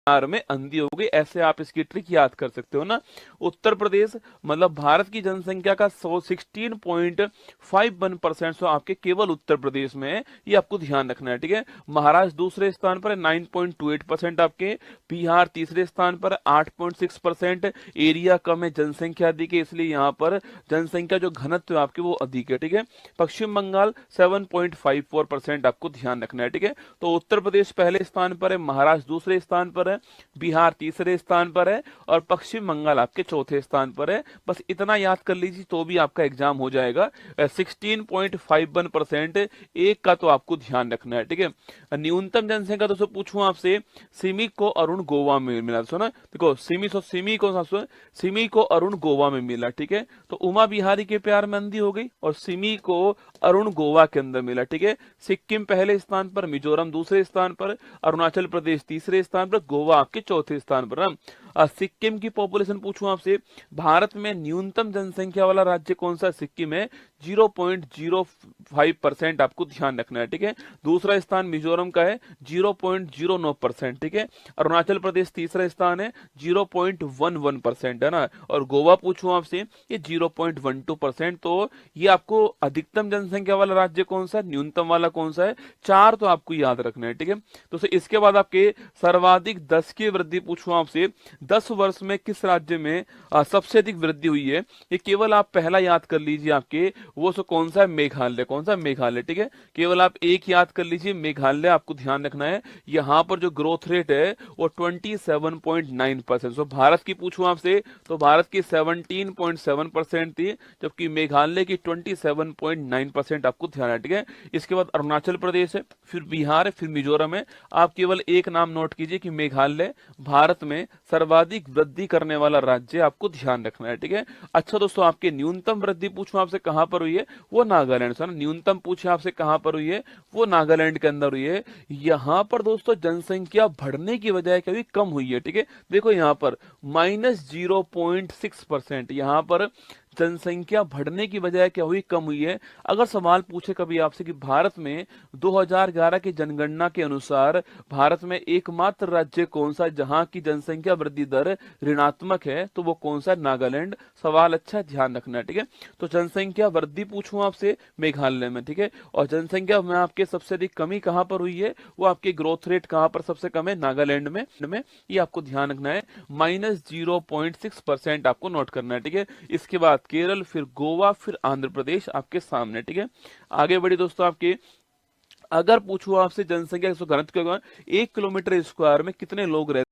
बिहार में अंधी हो गई। ऐसे आप इसकी ट्रिक याद कर सकते हो ना। उत्तर प्रदेश मतलब भारत की जनसंख्या का 16.51% आपके केवल उत्तर प्रदेश में है, ये आपको ध्यान रखना है, ठीक है। महाराष्ट्र दूसरे स्थान पर है 9.28% आपके, बिहार तीसरे स्थान पर 8.6%। एरिया कम है, जनसंख्या अधिक है, इसलिए यहाँ पर जनसंख्या जो घनत्व है आपके वो अधिक है, ठीक है। पश्चिम बंगाल 7.54% आपको ध्यान रखना है, ठीक है। तो उत्तर प्रदेश पहले स्थान पर है, महाराष्ट्र दूसरे स्थान पर है, बिहार तीसरे स्थान पर है और पश्चिम बंगाल आपके चौथे स्थान पर है। बस इतना याद कर लीजिए तो भी आपका एग्जाम हो जाएगा। 16.51% एक का तो आपको ध्यान रखना है, ठीक है। न्यूनतम जनसंख्या दोस्तों पूछूं आपसे, सिमी को अरुण गोवा में मिला, सुना देखो, सिमी को अरुण गोवा में मिला, ठीक है। तो उमा बिहारी के प्यार में अंधी हो गई और सिमी को अरुण गोवा के अंदर मिला, ठीक है। सिक्किम पहले स्थान पर, मिजोरम दूसरे स्थान पर, अरुणाचल प्रदेश तीसरे स्थान पर, गोवा आपके चौथे स्थान पर ना। सिक्किम की पॉपुलेशन पूछूं आपसे, भारत में न्यूनतम जनसंख्या वाला राज्य कौन सा? सिक्किम है, 0.05% आपको ध्यान रखना है, ठीक है। दूसरा स्थान मिजोरम का है 0.09%, ठीक है। अरुणाचल प्रदेश तीसरा स्थान है 0.11% है ना। और गोवा पूछूं आपसे, ये 0.12%। तो ये आपको अधिकतम जनसंख्या वाला राज्य कौन सा है, न्यूनतम वाला कौन सा है, चार तो आपको याद रखना है, ठीक है। तो इसके बाद आपके सर्वाधिक 10 की वृद्धि पूछूं आपसे, 10 वर्ष में किस राज्य में सबसे अधिक वृद्धि हुई है? ये केवल आप पहला याद कर लीजिए, आपके वो सो कौन सा है, मेघालय। कौन सा? मेघालय, ठीक है। केवल आप एक याद कर लीजिए, मेघालय आपको ध्यान रखना है। यहाँ पर जो ग्रोथ रेट है वो 27.9%। सो भारत की पूछूं आपसे तो भारत की 17.7% थी, जबकि मेघालय की 27.9% आपको ध्यान है, ठीक है। इसके बाद अरुणाचल प्रदेश है, फिर बिहार है, फिर मिजोरम है। आप केवल एक नाम नोट कीजिए कि मेघालय भारत में सर्वाधिक वृद्धि करने वाला राज्य, आपको ध्यान रखना है, ठीक है। अच्छा दोस्तों, आपके न्यूनतम वृद्धि पूछूं आपसे कहां पर हुई है, वो नागालैंड से। न्यूनतम पूछे आपसे कहां पर हुई है, वो नागालैंड के अंदर हुई है। यहां पर दोस्तों जनसंख्या बढ़ने की बजाय कभी कम हुई है, ठीक है। देखो यहाँ पर -0.6%, यहाँ पर जनसंख्या बढ़ने की बजाय क्या हुई, कम हुई है। अगर सवाल पूछे कभी आपसे कि भारत में 2011 की जनगणना के अनुसार भारत में एकमात्र राज्य कौन सा जहां की जनसंख्या वृद्धि दर ऋणात्मक है, तो वो कौन सा? नागालैंड। सवाल अच्छा ध्यान रखना है, ठीक है। तो जनसंख्या वृद्धि पूछूं आपसे, मेघालय में, ठीक है। और जनसंख्या में आपके सबसे अधिक कमी कहां पर हुई है, वो आपके ग्रोथ रेट कहां पर सबसे कम है? नागालैंड में। ये आपको ध्यान रखना है, -0.6% आपको नोट करना है, ठीक है। इसके बाद केरल, फिर गोवा, फिर आंध्र प्रदेश आपके सामने, ठीक है। आगे बढ़ी दोस्तों, आपके अगर पूछूं आपसे जनसंख्या घनत्व 1 किलोमीटर स्क्वायर में कितने लोग रहते